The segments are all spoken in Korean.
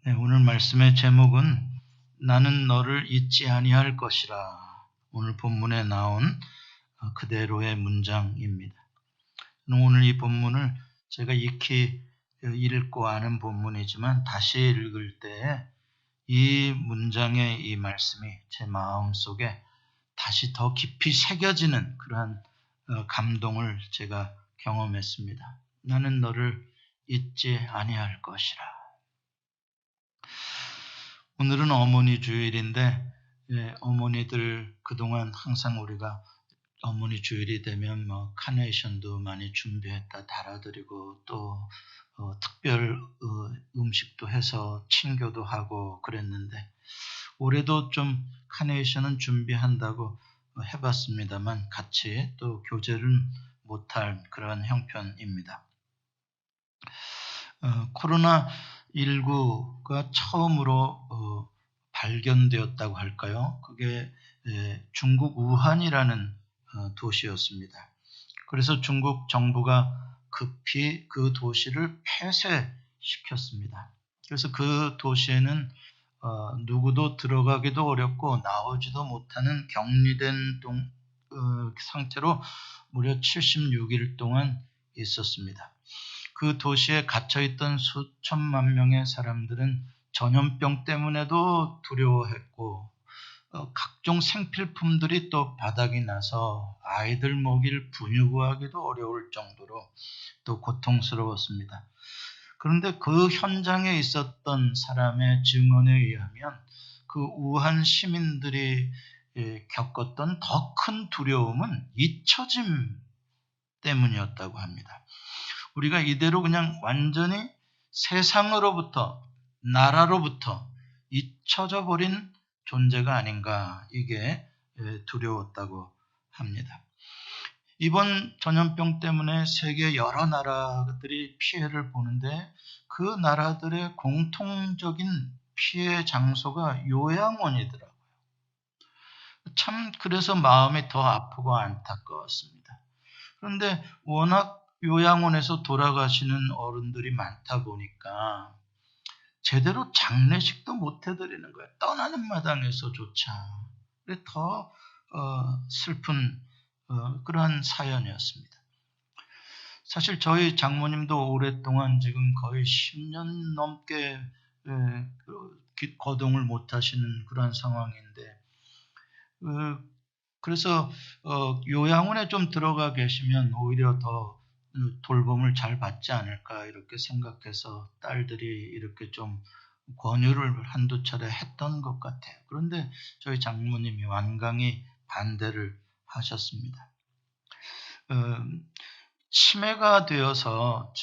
네, 오늘 말씀의 제목은 나는 너를 잊지 아니할 것이라. 오늘 본문에 나온 그대로의 문장입니다. 오늘 이 본문을 제가 익히 읽고 아는 본문이지만 다시 읽을 때 이 문장의 이 말씀이 제 마음속에 다시 더 깊이 새겨지는 그러한 감동을 제가 경험했습니다. 나는 너를 잊지 아니할 것이라. 오늘은 어머니 주일인데 어머니들 그동안 항상 우리가 어머니 주일이 되면 카네이션도 많이 준비했다 달아드리고 또 특별 음식도 해서 친교도 하고 그랬는데 올해도 좀 카네이션은 준비한다고 해봤습니다만 같이 또 교제는 못할 그런 형편입니다. 코로나19가 처음으로 발견되었다고 할까요? 그게 중국 우한이라는 도시였습니다. 그래서 중국 정부가 급히 그 도시를 폐쇄시켰습니다. 그래서 그 도시에는 누구도 들어가기도 어렵고 나오지도 못하는 격리된 상태로 무려 76일 동안 있었습니다. 그 도시에 갇혀있던 수천만 명의 사람들은 전염병 때문에도 두려워했고 각종 생필품들이 또 바닥이 나서 아이들 먹일 분유구하기도 어려울 정도로 또 고통스러웠습니다. 그런데 그 현장에 있었던 사람의 증언에 의하면 그 우한 시민들이 겪었던 더 큰 두려움은 잊혀짐 때문이었다고 합니다. 우리가 이대로 그냥 완전히 세상으로부터 나라로부터 잊혀져 버린 존재가 아닌가, 이게 두려웠다고 합니다. 이번 전염병 때문에 세계 여러 나라들이 피해를 보는데 그 나라들의 공통적인 피해 장소가 요양원이더라고요. 참 그래서 마음이 더 아프고 안타까웠습니다. 그런데 워낙 요양원에서 돌아가시는 어른들이 많다 보니까 제대로 장례식도 못 해드리는 거예요. 떠나는 마당에서조차. 더 슬픈 그러한 사연이었습니다. 사실 저희 장모님도 오랫동안 지금 거의 10년 넘게 거동을 못 하시는 그런 상황인데 그래서 요양원에 좀 들어가 계시면 오히려 더 돌봄을 잘 받지 않을까 이렇게 생각해서 딸들이 이렇게 좀 권유를 한두 차례 했던 것 같아요. 그런데 저희 장모님이 완강히 반대를 하셨습니다. 치매가 되어서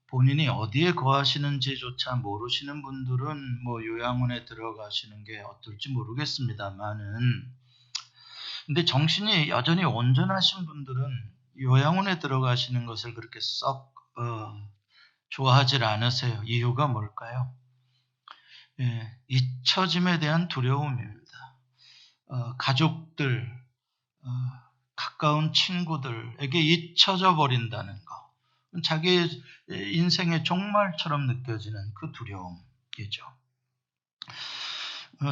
본인이 어디에 거하시는지조차 모르시는 분들은 요양원에 들어가시는 게 어떨지 모르겠습니다만은 근데 정신이 여전히 온전하신 분들은 요양원에 들어가시는 것을 그렇게 썩 좋아하질 않으세요. 이유가 뭘까요? 잊혀짐에 대한 두려움입니다. 가족들, 가까운 친구들에게 잊혀져 버린다는 거. 자기 인생의 종말처럼 느껴지는 그 두려움이죠.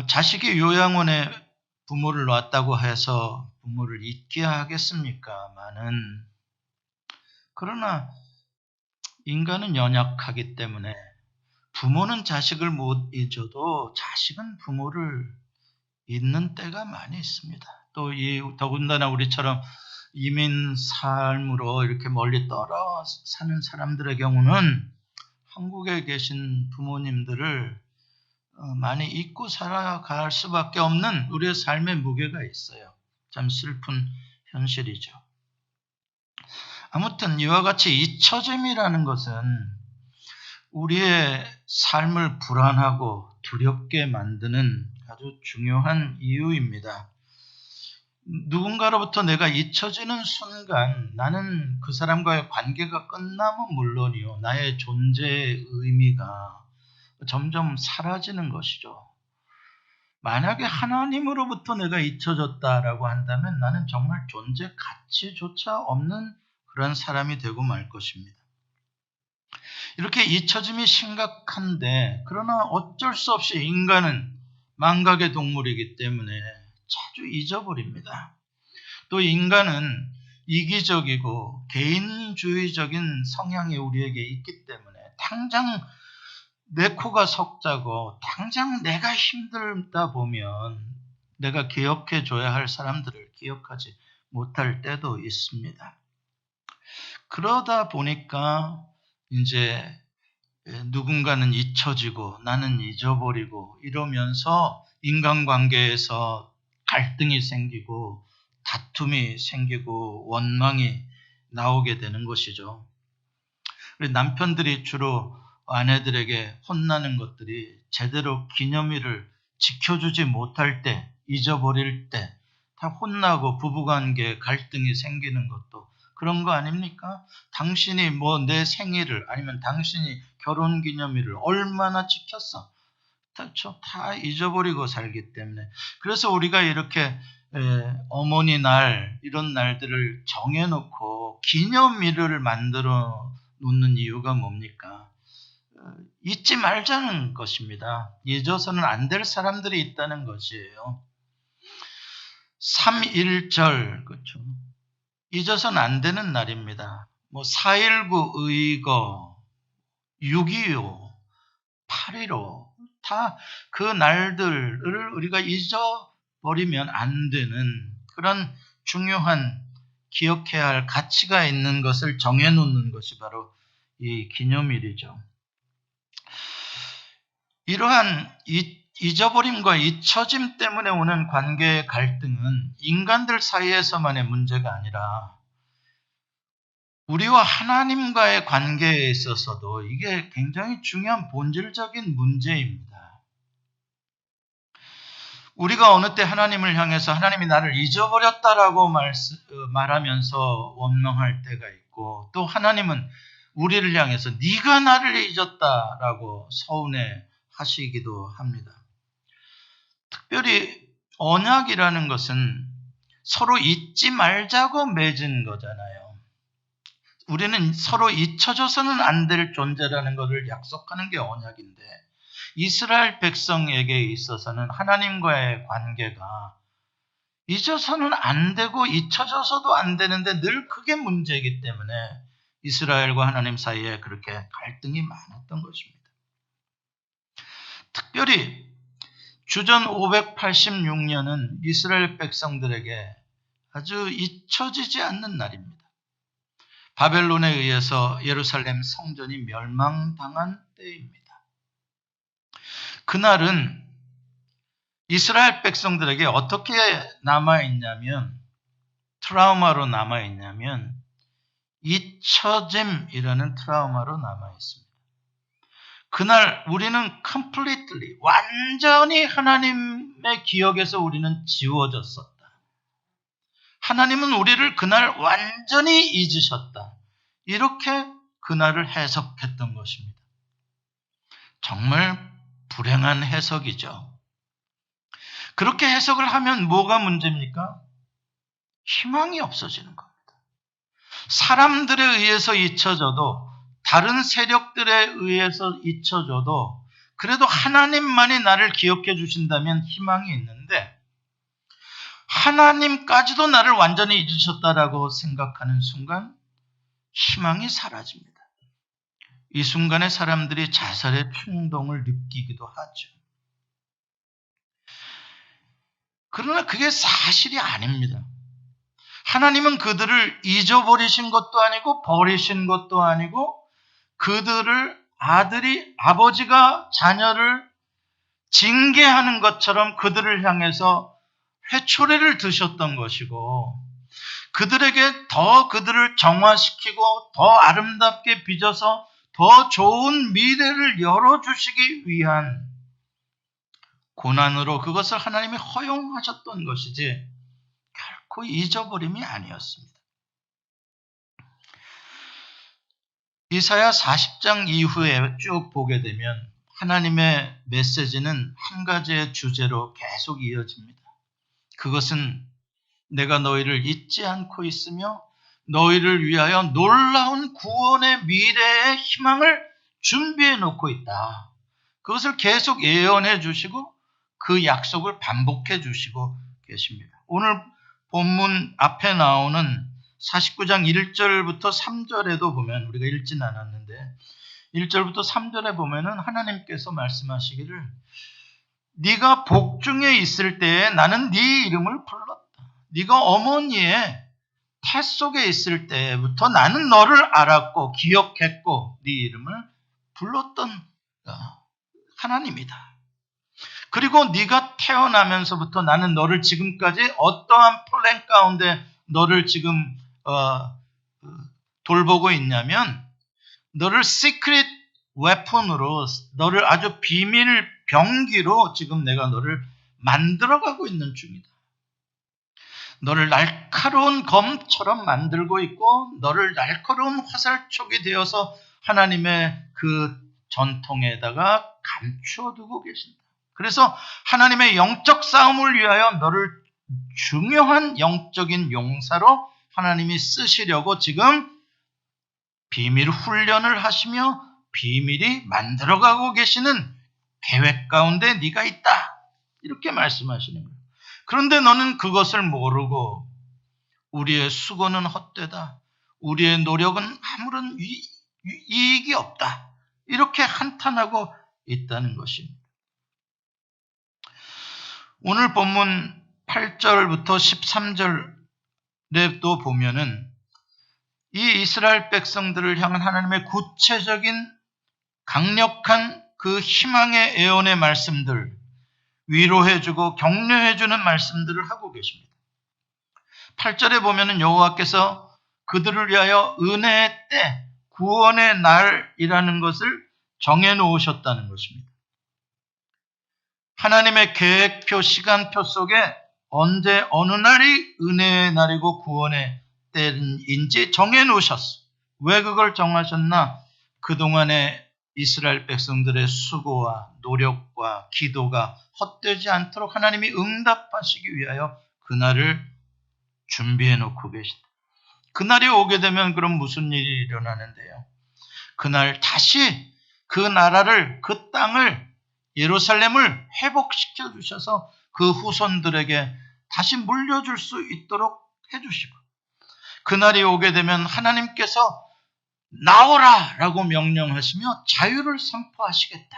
자식이 요양원에 부모를 놨다고 해서 부모를 잊게 하겠습니까마는 그러나 인간은 연약하기 때문에 부모는 자식을 못 잊어도 자식은 부모를 잊는 때가 많이 있습니다. 또 더군다나 우리처럼 이민 삶으로 이렇게 멀리 떨어 사는 사람들의 경우는 한국에 계신 부모님들을 많이 잊고 살아갈 수밖에 없는 우리의 삶의 무게가 있어요. 참 슬픈 현실이죠. 아무튼 이와 같이 잊혀짐이라는 것은 우리의 삶을 불안하고 두렵게 만드는 아주 중요한 이유입니다. 누군가로부터 내가 잊혀지는 순간 나는 그 사람과의 관계가 끝나면 물론이요, 나의 존재의 의미가 점점 사라지는 것이죠. 만약에 하나님으로부터 내가 잊혀졌다라고 한다면 나는 정말 존재 가치조차 없는 그런 사람이 되고 말 것입니다. 이렇게 잊혀짐이 심각한데, 그러나 어쩔 수 없이 인간은 망각의 동물이기 때문에 자주 잊어버립니다. 또 인간은 이기적이고 개인주의적인 성향이 우리에게 있기 때문에 당장 내 코가 석자고 당장 내가 힘들다 보면 내가 기억해 줘야 할 사람들을 기억하지 못할 때도 있습니다. 그러다 보니까 이제 누군가는 잊혀지고 나는 잊어버리고 이러면서 인간관계에서 갈등이 생기고 다툼이 생기고 원망이 나오게 되는 것이죠. 남편들이 주로 아내들에게 혼나는 것들이 제대로 기념일을 지켜주지 못할 때, 잊어버릴 때 다 혼나고 부부관계에 갈등이 생기는 것도 그런 거 아닙니까? 당신이 뭐 내 생일을 아니면 당신이 결혼기념일을 얼마나 지켰어? 다 잊어버리고 살기 때문에. 그래서 우리가 이렇게 어머니 날 이런 날들을 정해놓고 기념일을 만들어 놓는 이유가 뭡니까? 잊지 말자는 것입니다. 잊어서는 안 될 사람들이 있다는 것이에요. 3.1절, 그렇죠. 잊어서는 안 되는 날입니다. 뭐 4.19 의거, 6.25, 8.15 다 그 날들을 우리가 잊어버리면 안 되는 그런 중요한 기억해야 할 가치가 있는 것을 정해놓는 것이 바로 이 기념일이죠. 이러한 잊어버림과 잊혀짐 때문에 오는 관계의 갈등은 인간들 사이에서만의 문제가 아니라 우리와 하나님과의 관계에 있어서도 이게 굉장히 중요한 본질적인 문제입니다. 우리가 어느 때 하나님을 향해서 하나님이 나를 잊어버렸다라고 말하면서 원망할 때가 있고, 또 하나님은 우리를 향해서 네가 나를 잊었다라고 서운해 하시기도 합니다. 특별히 언약이라는 것은 서로 잊지 말자고 맺은 거잖아요. 우리는 서로 잊혀져서는 안 될 존재라는 것을 약속하는 게 언약인데, 이스라엘 백성에게 있어서는 하나님과의 관계가 잊어서는 안 되고 잊혀져서도 안 되는데 늘 그게 문제이기 때문에 이스라엘과 하나님 사이에 그렇게 갈등이 많았던 것입니다. 특별히 주전 586년은 이스라엘 백성들에게 아주 잊혀지지 않는 날입니다. 바벨론에 의해서 예루살렘 성전이 멸망당한 때입니다. 그날은 이스라엘 백성들에게 어떻게 남아있냐면, 트라우마로 남아있냐면 잊혀짐이라는 트라우마로 남아있습니다. 그날 우리는 completely, 완전히 하나님의 기억에서 우리는 지워졌었다. 하나님은 우리를 그날 완전히 잊으셨다. 이렇게 그날을 해석했던 것입니다. 정말 불행한 해석이죠. 그렇게 해석을 하면 뭐가 문제입니까? 희망이 없어지는 겁니다. 사람들에 의해서 잊혀져도, 다른 세력들에 의해서 잊혀져도 그래도 하나님만이 나를 기억해 주신다면 희망이 있는데, 하나님까지도 나를 완전히 잊으셨다라고 생각하는 순간 희망이 사라집니다. 이 순간에 사람들이 자살의 충동을 느끼기도 하죠. 그러나 그게 사실이 아닙니다. 하나님은 그들을 잊어버리신 것도 아니고 버리신 것도 아니고, 그들을 아버지가 자녀를 징계하는 것처럼 그들을 향해서 회초리를 드셨던 것이고, 그들에게 더 그들을 정화시키고 더 아름답게 빚어서 더 좋은 미래를 열어주시기 위한 고난으로 그것을 하나님이 허용하셨던 것이지 결코 잊어버림이 아니었습니다. 이사야 40장 이후에 쭉 보게 되면 하나님의 메시지는 한 가지의 주제로 계속 이어집니다. 그것은 내가 너희를 잊지 않고 있으며 너희를 위하여 놀라운 구원의 미래의 희망을 준비해 놓고 있다. 그것을 계속 예언해 주시고 그 약속을 반복해 주시고 계십니다. 오늘 본문 앞에 나오는 49장 1절부터 3절에도 보면, 우리가 읽진 않았는데 1절부터 3절에 보면은 하나님께서 말씀하시기를 네가 복중에 있을 때에 나는 네 이름을 불렀다. 네가 어머니의 태 속에 있을 때부터 나는 너를 알았고 기억했고 네 이름을 불렀던 하나님이다. 그리고 네가 태어나면서부터 나는 너를 지금까지 어떠한 플랜 가운데 너를 지금 돌보고 있냐면 너를 시크릿 웨폰으로, 너를 아주 비밀 병기로 지금 내가 너를 만들어가고 있는 중이다. 너를 날카로운 검처럼 만들고 있고 너를 날카로운 화살촉이 되어서 하나님의 그 전통에다가 감추어두고 계신다. 그래서 하나님의 영적 싸움을 위하여 너를 중요한 영적인 용사로 하나님이 쓰시려고 지금 비밀 훈련을 하시며 비밀이 만들어가고 계시는 계획 가운데 네가 있다. 이렇게 말씀하시는 거예요. 그런데 너는 그것을 모르고 우리의 수고는 헛되다. 우리의 노력은 아무런 이익이 없다. 이렇게 한탄하고 있다는 것입니다. 오늘 본문 8절부터 13절에 또 보면은 이 이스라엘 백성들을 향한 하나님의 구체적인 강력한 그 희망의 애원의 말씀들, 위로해주고 격려해주는 말씀들을 하고 계십니다. 8절에 보면은 여호와께서 그들을 위하여 은혜의 때, 구원의 날이라는 것을 정해놓으셨다는 것입니다. 하나님의 계획표, 시간표 속에 언제 어느 날이 은혜의 날이고 구원의 때인지 정해놓으셨어. 왜 그걸 정하셨나? 그동안의 이스라엘 백성들의 수고와 노력과 기도가 헛되지 않도록 하나님이 응답하시기 위하여 그날을 준비해 놓고 계시다. 그날이 오게 되면 그럼 무슨 일이 일어나는데요? 그날 다시 그 나라를, 그 땅을, 예루살렘을 회복시켜 주셔서 그 후손들에게 다시 물려줄 수 있도록 해주시고, 그날이 오게 되면 하나님께서 나오라 라고 명령하시며 자유를 선포하시겠다.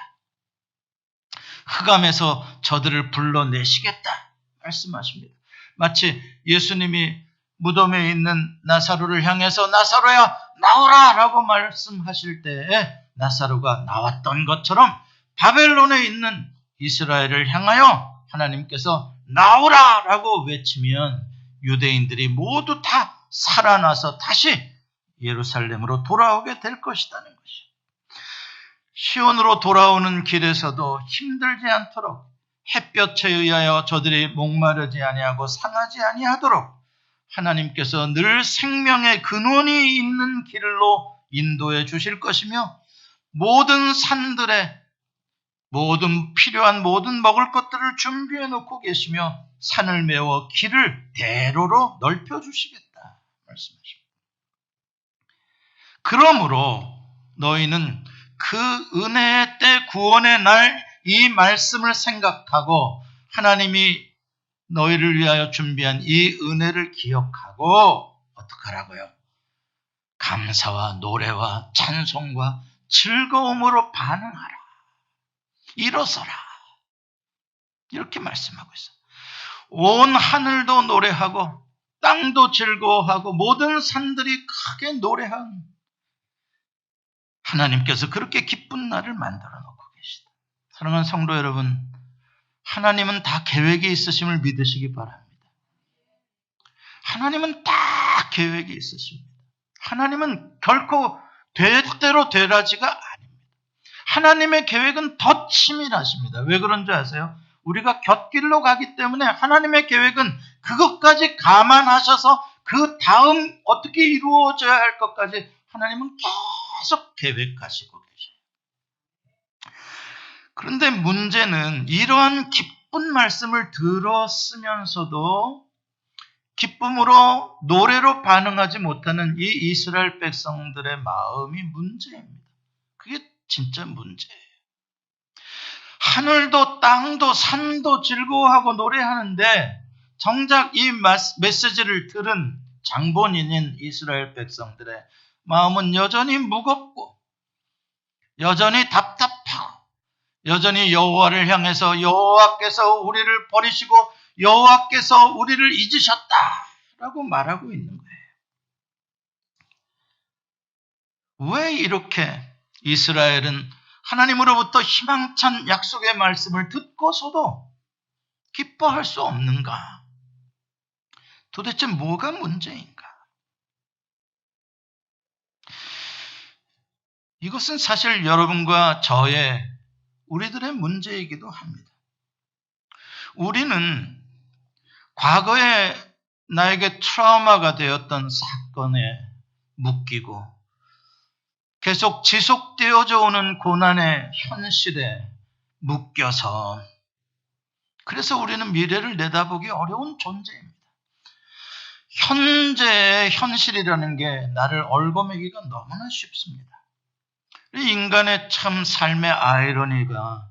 흑암에서 저들을 불러내시겠다 말씀하십니다. 마치 예수님이 무덤에 있는 나사로를 향해서 나사로야 나오라 라고 말씀하실 때에 나사로가 나왔던 것처럼 바벨론에 있는 이스라엘을 향하여 하나님께서 나오라 라고 외치면 유대인들이 모두 다 살아나서 다시 예루살렘으로 돌아오게 될 것이라는 것이죠. 시온으로 돌아오는 길에서도 힘들지 않도록 햇볕에 의하여 저들이 목마르지 아니하고 상하지 아니하도록 하나님께서 늘 생명의 근원이 있는 길로 인도해 주실 것이며 모든 산들에 모든 필요한 모든 먹을 것들을 준비해 놓고 계시며 산을 메워 길을 대로로 넓혀 주시겠다 말씀하십니다. 그러므로 너희는 그 은혜의 때 구원의 날 이 말씀을 생각하고 하나님이 너희를 위하여 준비한 이 은혜를 기억하고 어떡하라고요? 감사와 노래와 찬송과 즐거움으로 반응하라. 일어서라. 이렇게 말씀하고 있어요. 온 하늘도 노래하고 땅도 즐거워하고 모든 산들이 크게 노래한 하나님께서 그렇게 기쁜 날을 만들어 놓고 계시다. 사랑하는 성도 여러분, 하나님은 다 계획이 있으심을 믿으시기 바랍니다. 하나님은 다 계획이 있으십니다. 하나님은 결코 되대로 되라지가 아닙니다. 하나님의 계획은 더 치밀하십니다. 왜 그런 줄 아세요? 우리가 곁길로 가기 때문에 하나님의 계획은 그것까지 감안하셔서 그 다음 어떻게 이루어져야 할 것까지 하나님은 계속 계획하시고 계셔요. 그런데 문제는 이러한 기쁜 말씀을 들었으면서도 기쁨으로 노래로 반응하지 못하는 이 이스라엘 백성들의 마음이 문제입니다. 그게 진짜 문제예요. 하늘도 땅도 산도 즐거워하고 노래하는데 정작 이 메시지를 들은 장본인인 이스라엘 백성들의 마음은 여전히 무겁고 여전히 답답하고 여전히 여호와를 향해서 여호와께서 우리를 버리시고 여호와께서 우리를 잊으셨다라고 말하고 있는 거예요. 왜 이렇게 이스라엘은 하나님으로부터 희망찬 약속의 말씀을 듣고서도 기뻐할 수 없는가? 도대체 뭐가 문제인가? 이것은 사실 여러분과 저의 우리들의 문제이기도 합니다. 우리는 과거에 나에게 트라우마가 되었던 사건에 묶이고 계속 지속되어져 오는 고난의 현실에 묶여서 그래서 우리는 미래를 내다보기 어려운 존재입니다. 현재의 현실이라는 게 나를 얽어매기가 너무나 쉽습니다. 인간의 참 삶의 아이러니가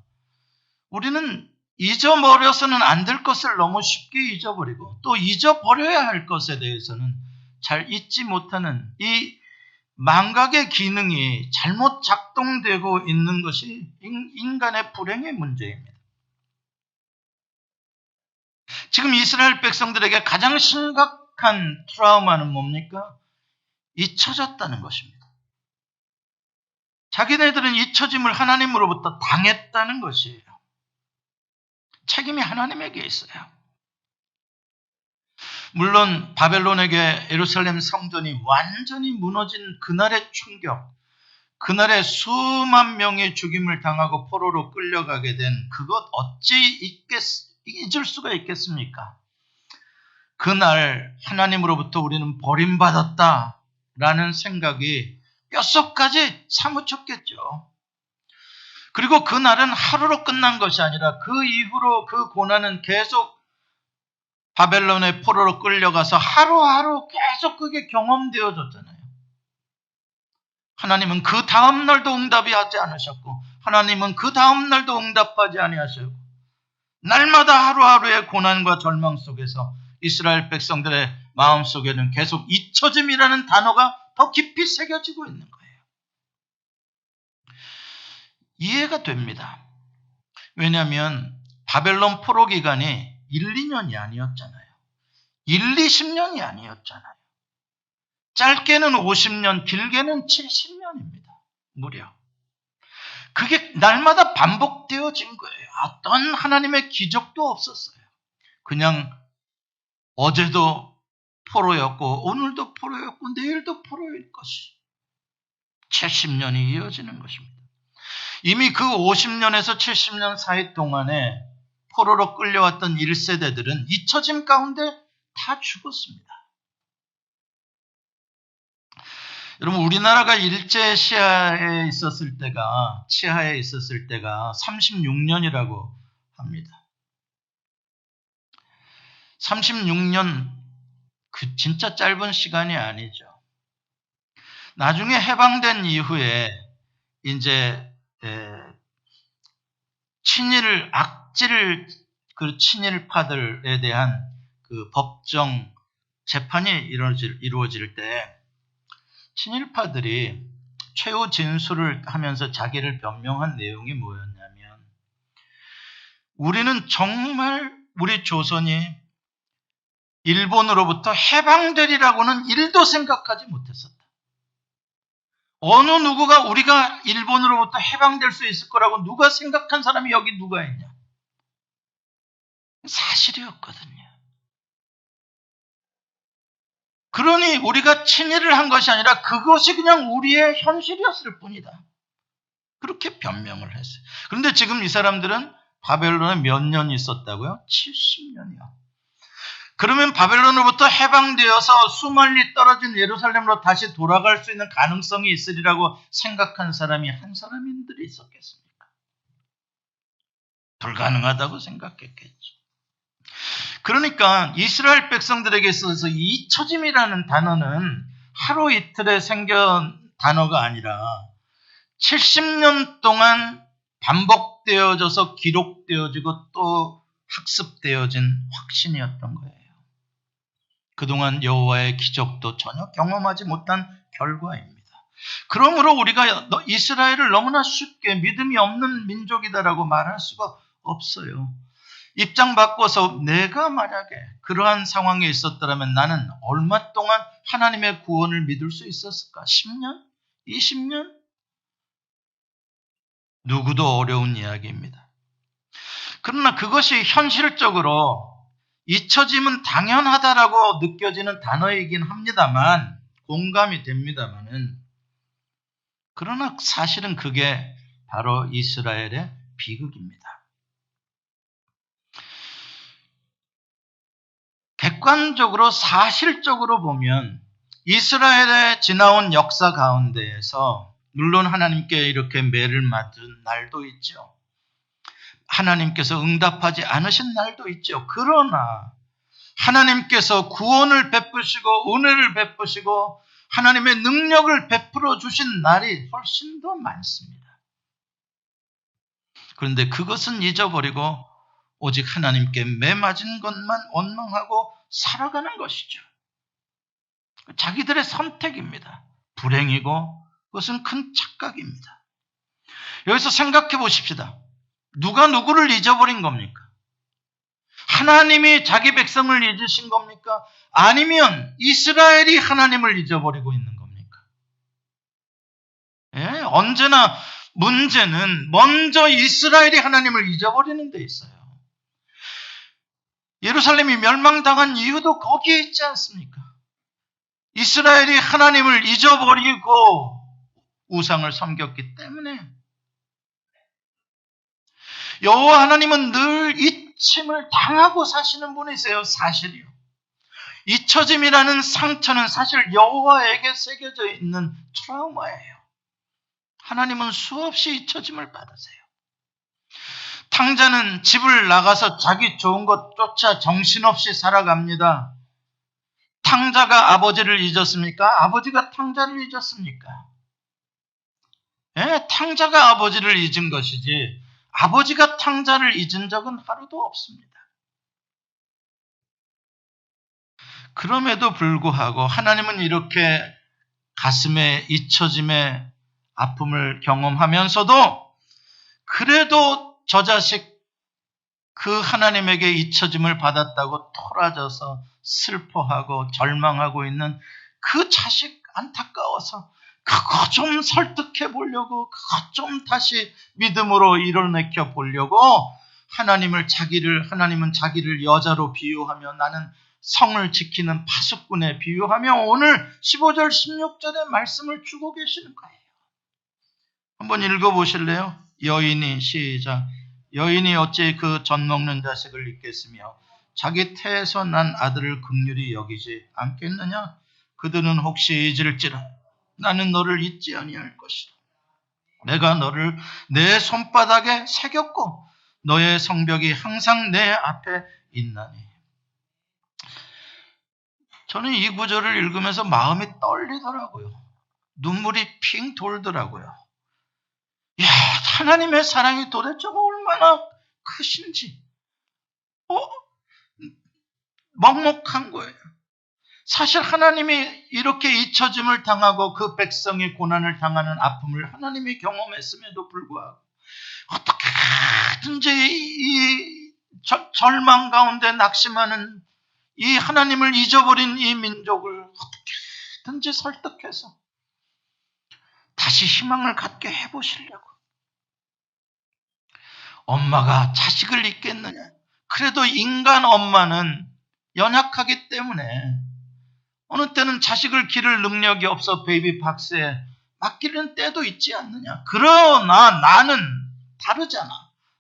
우리는 잊어버려서는 안 될 것을 너무 쉽게 잊어버리고 또 잊어버려야 할 것에 대해서는 잘 잊지 못하는 이 망각의 기능이 잘못 작동되고 있는 것이 인간의 불행의 문제입니다. 지금 이스라엘 백성들에게 가장 심각한 트라우마는 뭡니까? 잊혀졌다는 것입니다. 자기네들은 잊혀짐을 하나님으로부터 당했다는 것이에요. 책임이 하나님에게 있어요. 물론 바벨론에게 예루살렘 성전이 완전히 무너진 그날의 충격, 그날의 수만 명이 죽임을 당하고 포로로 끌려가게 된 그것 어찌 잊을 수가 있겠습니까? 그날 하나님으로부터 우리는 버림받았다라는 생각이 뼛속까지 사무쳤겠죠. 그리고 그날은 하루로 끝난 것이 아니라 그 이후로 그 고난은 계속 바벨론의 포로로 끌려가서 하루하루 계속 그게 경험되어졌잖아요. 하나님은 그 다음 날도 응답이 하지 않으셨고 하나님은 그 다음 날도 응답하지 아니하셨고 날마다 하루하루의 고난과 절망 속에서 이스라엘 백성들의 마음속에는 계속 잊혀짐이라는 단어가 더 깊이 새겨지고 있는 거예요. 이해가 됩니다. 왜냐하면 바벨론 포로 기간이 1, 2년이 아니었잖아요. 1, 20년이 아니었잖아요. 짧게는 50년, 길게는 70년입니다. 무려. 그게 날마다 반복되어진 거예요. 어떤 하나님의 기적도 없었어요. 그냥 어제도 포로였고 오늘도 포로였고 내일도 포로일 것이 70년이 이어지는 것입니다. 이미 그 50년에서 70년 사이 동안에 포로로 끌려왔던 1세대들은 잊혀짐 가운데 다 죽었습니다. 여러분 우리나라가 일제 치하에 있었을 때가 36년이라고 합니다. 36년 그 진짜 짧은 시간이 아니죠. 나중에 해방된 이후에 이제 그 친일파들에 대한 그 법정 재판이 이루어질 때 친일파들이 최후 진술을 하면서 자기를 변명한 내용이 뭐였냐면 우리는 정말 우리 조선이 일본으로부터 해방되리라고는 1도 생각하지 못했었다. 어느 누구가 우리가 일본으로부터 해방될 수 있을 거라고 누가 생각한 사람이 여기 누가 있냐? 사실이었거든요. 그러니 우리가 친일을 한 것이 아니라 그것이 그냥 우리의 현실이었을 뿐이다. 그렇게 변명을 했어요. 그런데 지금 이 사람들은 바벨론에 몇 년 있었다고요? 70년이요. 그러면 바벨론으로부터 해방되어서 수만리 떨어진 예루살렘으로 다시 돌아갈 수 있는 가능성이 있으리라고 생각한 사람이 한 사람인들이 있었겠습니까? 불가능하다고 생각했겠죠. 그러니까 이스라엘 백성들에게 있어서 잊혀짐이라는 단어는 하루 이틀에 생긴 단어가 아니라 70년 동안 반복되어져서 기록되어지고 또 학습되어진 확신이었던 거예요. 그동안 여호와의 기적도 전혀 경험하지 못한 결과입니다. 그러므로 우리가 이스라엘을 너무나 쉽게 믿음이 없는 민족이다라고 말할 수가 없어요. 입장 바꿔서 내가 만약에 그러한 상황에 있었더라면 나는 얼마 동안 하나님의 구원을 믿을 수 있었을까? 10년? 20년? 누구도 어려운 이야기입니다. 그러나 그것이 현실적으로 잊혀짐은 당연하다라고 느껴지는 단어이긴 합니다만, 공감이 됩니다만은, 그러나 사실은 그게 바로 이스라엘의 비극입니다. 객관적으로 사실적으로 보면 이스라엘의 지나온 역사 가운데에서 물론 하나님께 이렇게 매를 맞은 날도 있죠. 하나님께서 응답하지 않으신 날도 있죠. 그러나 하나님께서 구원을 베푸시고 은혜를 베푸시고 하나님의 능력을 베풀어 주신 날이 훨씬 더 많습니다. 그런데 그것은 잊어버리고 오직 하나님께 매 맞은 것만 원망하고 살아가는 것이죠. 자기들의 선택입니다. 불행이고 그것은 큰 착각입니다. 여기서 생각해 보십시다. 누가 누구를 잊어버린 겁니까? 하나님이 자기 백성을 잊으신 겁니까? 아니면 이스라엘이 하나님을 잊어버리고 있는 겁니까? 예, 언제나 문제는 먼저 이스라엘이 하나님을 잊어버리는 데 있어요. 예루살렘이 멸망당한 이유도 거기에 있지 않습니까? 이스라엘이 하나님을 잊어버리고 우상을 섬겼기 때문에. 여호와 하나님은 늘 잊힘을 당하고 사시는 분이세요. 사실이요. 잊혀짐이라는 상처는 사실 여호와에게 새겨져 있는 트라우마예요. 하나님은 수없이 잊혀짐을 받으세요. 탕자는 집을 나가서 자기 좋은 것 쫓아 정신없이 살아갑니다. 탕자가 아버지를 잊었습니까? 아버지가 탕자를 잊었습니까? 예, 탕자가 아버지를 잊은 것이지 아버지가 탕자를 잊은 적은 하루도 없습니다. 그럼에도 불구하고 하나님은 이렇게 가슴에 잊혀짐의 아픔을 경험하면서도 그래도 저 자식 그 하나님에게 잊혀짐을 받았다고 토라져서 슬퍼하고 절망하고 있는 그 자식 안타까워서 그거 좀 설득해 보려고, 그거 좀 다시 믿음으로 이뤄내켜 보려고 하나님은 자기를 여자로 비유하며 나는 성을 지키는 파수꾼에 비유하며 오늘 15절 16절의 말씀을 주고 계시는 거예요. 한번 읽어보실래요? 여인이 시작. 여인이 어찌 그 젖 먹는 자식을 잊겠으며 자기 태에서 난 아들을 긍휼히 여기지 않겠느냐? 그들은 혹시 잊을지라 나는 너를 잊지 아니할 것이다. 내가 너를 내 손바닥에 새겼고 너의 성벽이 항상 내 앞에 있나니. 저는 이 구절을 읽으면서 마음이 떨리더라고요. 눈물이 핑 돌더라고요. 야, 하나님의 사랑이 도대체 얼마나 크신지 먹먹한 거예요. 사실 하나님이 이렇게 잊혀짐을 당하고 그 백성이 고난을 당하는 아픔을 하나님이 경험했음에도 불구하고 어떻게든지 이 절망 가운데 낙심하는 이 하나님을 잊어버린 이 민족을 어떻게든지 설득해서 다시 희망을 갖게 해보시려고. 엄마가 자식을 잊겠느냐? 그래도 인간 엄마는 연약하기 때문에 어느 때는 자식을 기를 능력이 없어 베이비 박스에 맡기는 때도 있지 않느냐. 그러나 나는 다르잖아.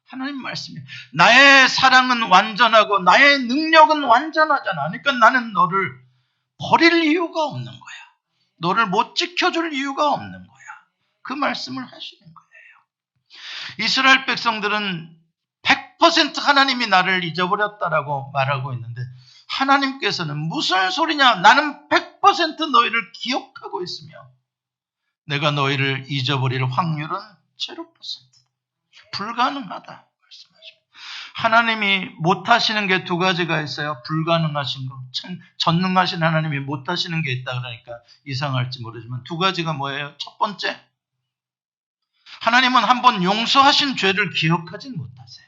하나님 말씀이 나의 사랑은 완전하고 나의 능력은 완전하잖아. 그러니까 나는 너를 버릴 이유가 없는 거야. 너를 못 지켜줄 이유가 없는 거야. 그 말씀을 하시는 거예요. 이스라엘 백성들은 100% 하나님이 나를 잊어버렸다라고 말하고 있는데 하나님께서는 무슨 소리냐? 나는 100% 너희를 기억하고 있으며 내가 너희를 잊어버릴 확률은 0%. 불가능하다 말씀하십니다. 하나님이 못하시는 게 두 가지가 있어요. 불가능하신 거. 참 전능하신 하나님이 못하시는 게 있다 그러니까 이상할지 모르지만 두 가지가 뭐예요? 첫 번째, 하나님은 한번 용서하신 죄를 기억하진 못하세요.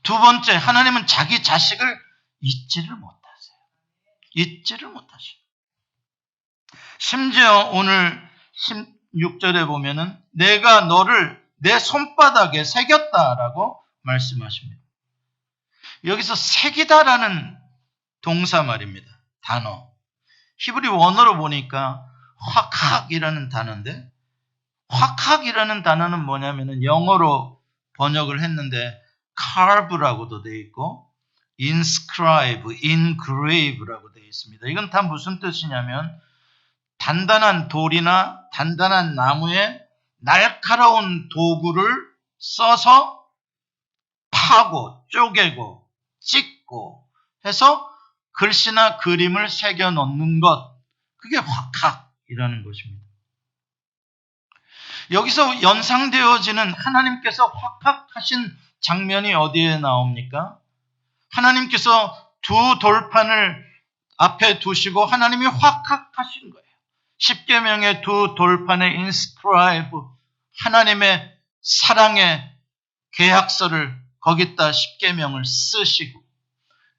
두 번째, 하나님은 자기 자식을 잊지를 못하세요. 잊지를 못하시고. 심지어 오늘 16절에 보면은 내가 너를 내 손바닥에 새겼다라고 말씀하십니다. 여기서 새기다라는 동사 말입니다. 단어. 히브리 원어로 보니까 확학이라는 단어인데 확학이라는 단어는 뭐냐면은 영어로 번역을 했는데 carve라고도 되어 있고 inscribe, engrave라고 되어 있습니다. 이건 다 무슨 뜻이냐면 단단한 돌이나 단단한 나무에 날카로운 도구를 써서 파고 쪼개고 찍고 해서 글씨나 그림을 새겨 넣는 것, 그게 확학이라는 것입니다. 여기서 연상되어지는 하나님께서 확학하신 장면이 어디에 나옵니까? 하나님께서 두 돌판을 앞에 두시고 하나님이 확학하신 거예요. 십계명의 두 돌판에 inscribe, 하나님의 사랑의 계약서를 거기다 십계명을 쓰시고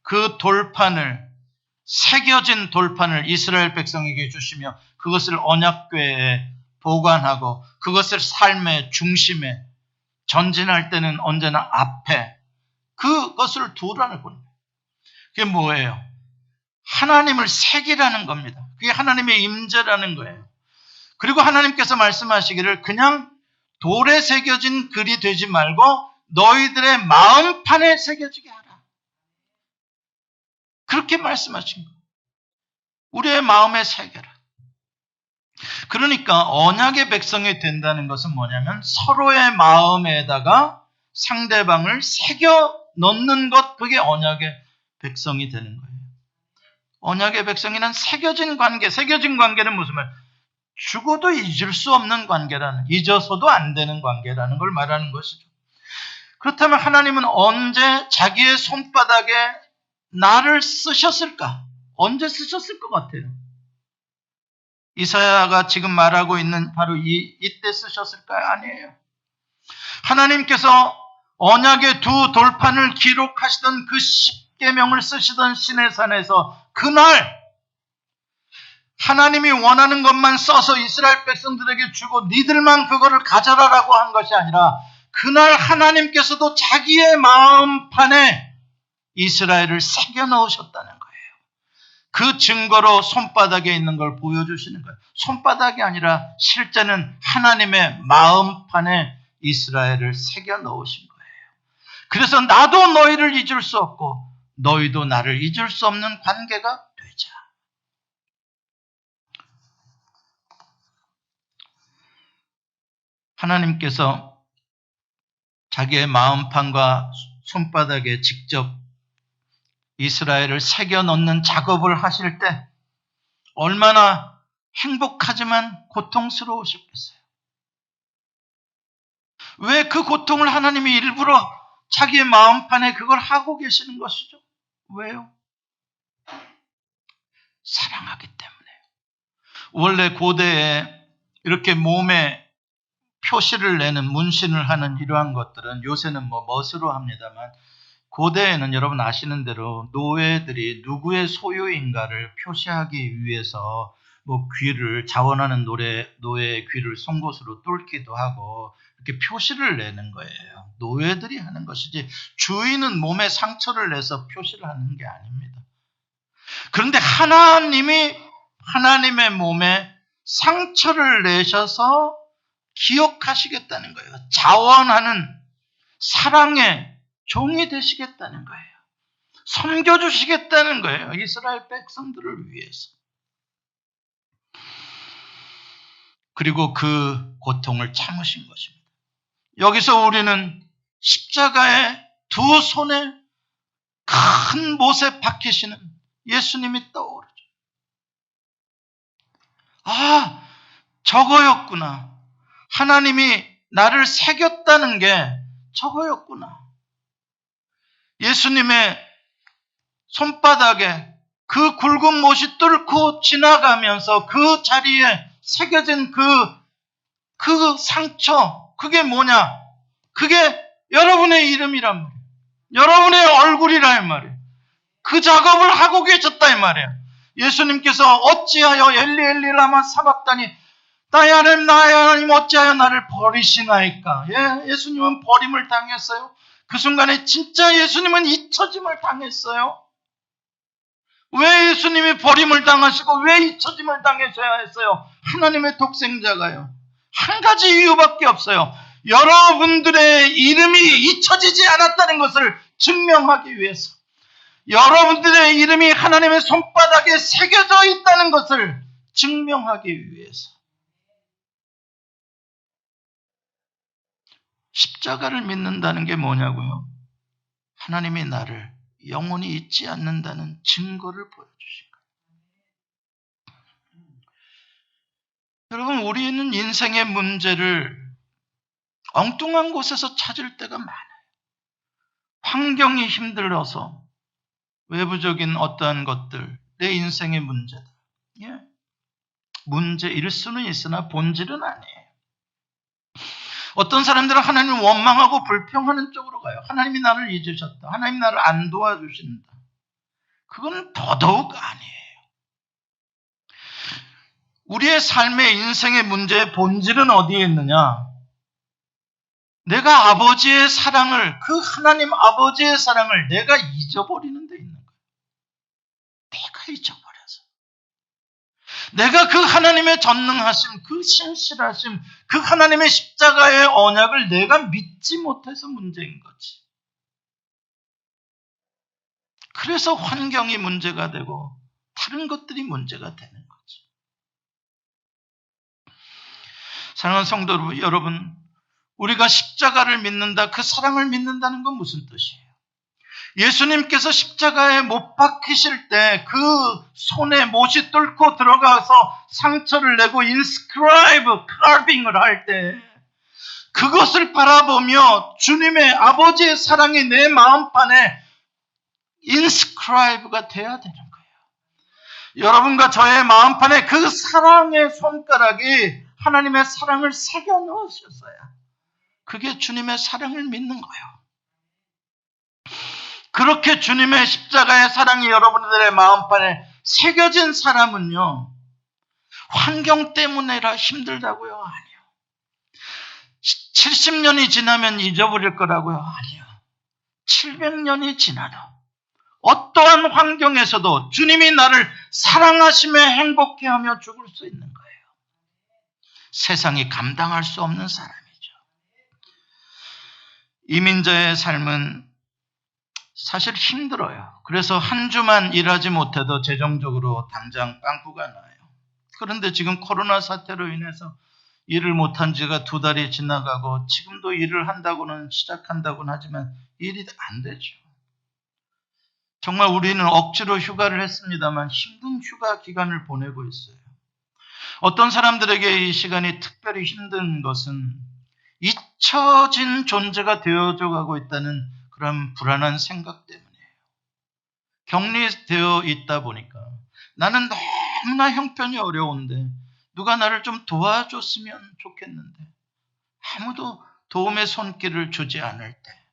그 돌판을, 새겨진 돌판을 이스라엘 백성에게 주시며 그것을 언약궤에 보관하고 그것을 삶의 중심에, 전진할 때는 언제나 앞에 그것을 두라는 겁니다. 그게 뭐예요? 하나님을 새기라는 겁니다. 그게 하나님의 임재라는 거예요. 그리고 하나님께서 말씀하시기를 그냥 돌에 새겨진 글이 되지 말고 너희들의 마음판에 새겨지게 하라. 그렇게 말씀하신 거예요. 우리의 마음에 새겨라. 그러니까 언약의 백성이 된다는 것은 뭐냐면 서로의 마음에다가 상대방을 새겨 넣는 것, 그게 언약의 백성이 되는 거예요. 언약의 백성이란 새겨진 관계, 새겨진 관계는 무슨 말? 죽어도 잊을 수 없는 관계라는, 잊어서도 안 되는 관계라는 걸 말하는 것이죠. 그렇다면 하나님은 언제 자기의 손바닥에 나를 쓰셨을까? 언제 쓰셨을 것 같아요? 이사야가 지금 말하고 있는 바로 이때 쓰셨을까요? 아니에요. 하나님께서 언약의 두 돌판을 기록하시던 그 십계명을 쓰시던 시내산에서 그날 하나님이 원하는 것만 써서 이스라엘 백성들에게 주고 니들만 그거를 가져라라고 한 것이 아니라 그날 하나님께서도 자기의 마음판에 이스라엘을 새겨 넣으셨다는 거예요. 그 증거로 손바닥에 있는 걸 보여주시는 거예요. 손바닥이 아니라 실제는 하나님의 마음판에 이스라엘을 새겨 넣으신 거예요. 그래서 나도 너희를 잊을 수 없고 너희도 나를 잊을 수 없는 관계가 되자. 하나님께서 자기의 마음판과 손바닥에 직접 이스라엘을 새겨 넣는 작업을 하실 때 얼마나 행복하지만 고통스러우셨겠어요. 왜 그 고통을 하나님이 일부러 자기의 마음판에 그걸 하고 계시는 것이죠? 왜요? 사랑하기 때문에요. 원래 고대에 이렇게 몸에 표시를 내는, 문신을 하는 이러한 것들은 요새는 멋으로 합니다만 고대에는 여러분 아시는 대로 노예들이 누구의 소유인가를 표시하기 위해서 귀를, 자원하는 노예의 귀를 송곳으로 뚫기도 하고 이렇게 표시를 내는 거예요. 노예들이 하는 것이지 주인은 몸에 상처를 내서 표시를 하는 게 아닙니다. 그런데 하나님이 하나님의 몸에 상처를 내셔서 기억하시겠다는 거예요. 자원하는 사랑의 종이 되시겠다는 거예요. 섬겨주시겠다는 거예요. 이스라엘 백성들을 위해서. 그리고 그 고통을 참으신 것입니다. 여기서 우리는 십자가에 두 손에 큰 못에 박히시는 예수님이 떠오르죠. 아, 저거였구나. 하나님이 나를 새겼다는 게 저거였구나. 예수님의 손바닥에 그 굵은 못이 뚫고 지나가면서 그 자리에 새겨진 그 상처, 그게 뭐냐? 그게 여러분의 이름이란 말이에요. 여러분의 얼굴이란 말이에요. 그 작업을 하고 계셨다 이 말이에요. 예수님께서 어찌하여 엘리 엘리 라마 사박다니 나의 하나님 어찌하여 나를 버리시나이까. 예수님은 버림을 당했어요. 그 순간에 진짜 예수님은 잊혀짐을 당했어요. 왜 예수님이 버림을 당하시고 왜 잊혀짐을 당하셔야 했어요? 하나님의 독생자가요. 한 가지 이유밖에 없어요. 여러분들의 이름이 잊혀지지 않았다는 것을 증명하기 위해서. 여러분들의 이름이 하나님의 손바닥에 새겨져 있다는 것을 증명하기 위해서. 십자가를 믿는다는 게 뭐냐고요? 하나님이 나를 영원히 잊지 않는다는 증거를 보여주신 거예요. 여러분, 우리는 인생의 문제를 엉뚱한 곳에서 찾을 때가 많아요. 환경이 힘들어서 외부적인 어떠한 것들, 내 인생의 문제들. 문제일 수는 있으나 본질은 아니에요. 어떤 사람들은 하나님을 원망하고 불평하는 쪽으로 가요. 하나님이 나를 잊으셨다. 하나님이 나를 안 도와주신다. 그건 더더욱 아니에요. 우리의 삶의 인생의 문제의 본질은 어디에 있느냐? 내가 아버지의 사랑을, 그 하나님 아버지의 사랑을 내가 잊어버리는 데 있는 거예요. 내가 잊어버려서. 내가 그 하나님의 전능하심, 그 신실하심, 그 하나님의 십자가의 언약을 내가 믿지 못해서 문제인 거지. 그래서 환경이 문제가 되고 다른 것들이 문제가 되는 거지. 사랑하는 성도 여러분, 우리가 십자가를 믿는다, 그 사랑을 믿는다는 건 무슨 뜻이에요? 예수님께서 십자가에 못 박히실 때 그 손에 못이 뚫고 들어가서 상처를 내고 carving을 할 때 그것을 바라보며 주님의 아버지의 사랑이 내 마음판에 inscribe가 돼야 되는 거예요. 여러분과 저의 마음판에 그 사랑의 손가락이 하나님의 사랑을 새겨 넣으셨어요. 그게 주님의 사랑을 믿는 거예요. 그렇게 주님의 십자가의 사랑이 여러분들의 마음판에 새겨진 사람은요, 환경 때문에라 힘들다고요? 아니요. 70년이 지나면 잊어버릴 거라고요? 아니요. 700년이 지나도 어떠한 환경에서도 주님이 나를 사랑하시며 행복해하며 죽을 수 있는 거예요. 세상이 감당할 수 없는 사람이죠. 이민자의 삶은 사실 힘들어요. 그래서 한 주만 일하지 못해도 재정적으로 당장 빵꾸가 나요. 그런데 지금 코로나 사태로 인해서 일을 못한 지가 2달이 지나가고 지금도 일을 한다고는 시작한다고는 하지만 일이 안 되죠. 정말 우리는 억지로 휴가를 했습니다만 힘든 휴가 기간을 보내고 있어요. 어떤 사람들에게 이 시간이 특별히 힘든 것은 잊혀진 존재가 되어져 가고 있다는 그런 불안한 생각 때문이에요. 격리되어 있다 보니까 나는 너무나 형편이 어려운데 누가 나를 좀 도와줬으면 좋겠는데 아무도 도움의 손길을 주지 않을 때,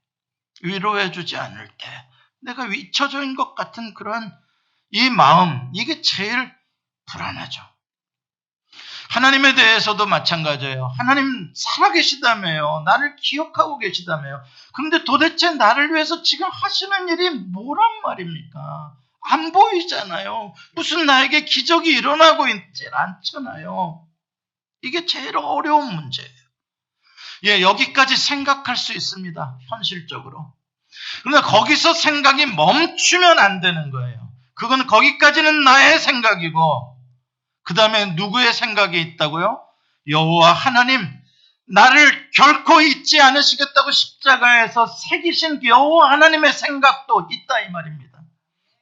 위로해 주지 않을 때 내가 잊혀져 있는 것 같은 그러한 이 마음, 이게 제일 불안하죠. 하나님에 대해서도 마찬가지예요. 하나님 살아계시다며요. 나를 기억하고 계시다며요. 그런데 도대체 나를 위해서 지금 하시는 일이 뭐란 말입니까? 안 보이잖아요. 무슨 나에게 기적이 일어나고 있지 않잖아요. 이게 제일 어려운 문제예요. 여기까지 생각할 수 있습니다. 현실적으로. 그런데 거기서 생각이 멈추면 안 되는 거예요. 그건 거기까지는 나의 생각이고 그 다음에 누구의 생각이 있다고요? 여호와 하나님, 나를 결코 잊지 않으시겠다고 십자가에서 새기신 겨우 하나님의 생각도 있다 이 말입니다.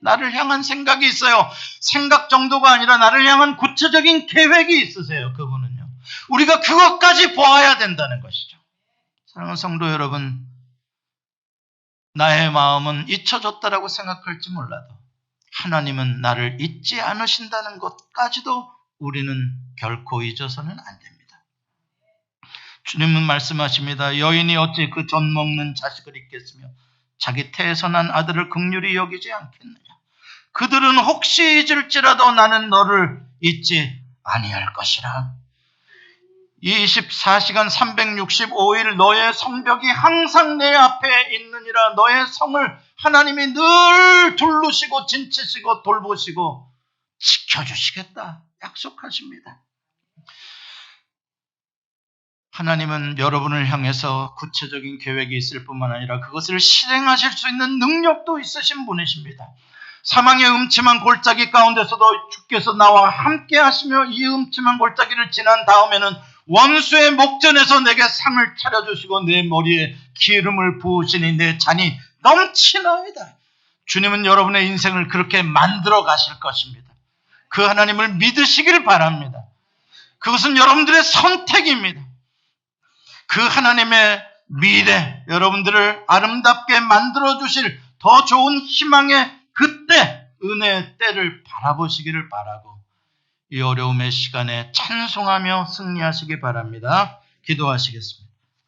나를 향한 생각이 있어요. 생각 정도가 아니라 나를 향한 구체적인 계획이 있으세요. 그분은요. 우리가 그것까지 보아야 된다는 것이죠. 사랑하는 성도 여러분, 나의 마음은 잊혀졌다라고 생각할지 몰라도 하나님은 나를 잊지 않으신다는 것까지도 우리는 결코 잊어서는 안 됩니다. 주님은 말씀하십니다. 여인이 어찌 그 젖 먹는 자식을 잊겠으며 자기 태에서 난 아들을 긍휼히 여기지 않겠느냐. 그들은 혹시 잊을지라도 나는 너를 잊지 아니할 것이라. 24시간 365일 너의 성벽이 항상 내 앞에 있느니라. 너의 성을 하나님이 늘 둘르시고 진치시고 돌보시고 지켜주시겠다 약속하십니다. 하나님은 여러분을 향해서 구체적인 계획이 있을 뿐만 아니라 그것을 실행하실 수 있는 능력도 있으신 분이십니다. 사망의 음침한 골짜기 가운데서도 주께서 나와 함께 하시며 이 음침한 골짜기를 지난 다음에는 원수의 목전에서 내게 상을 차려주시고 내 머리에 기름을 부으시니 내 잔이 넘치나이다. 주님은 여러분의 인생을 그렇게 만들어 가실 것입니다. 그 하나님을 믿으시길 바랍니다. 그것은 여러분들의 선택입니다. 그 하나님의 미래, 여러분들을 아름답게 만들어 주실 더 좋은 희망의 그때, 은혜의 때를 바라보시기를 바라고 이 어려움의 시간에 찬송하며 승리하시기 바랍니다. 기도하시겠습니다.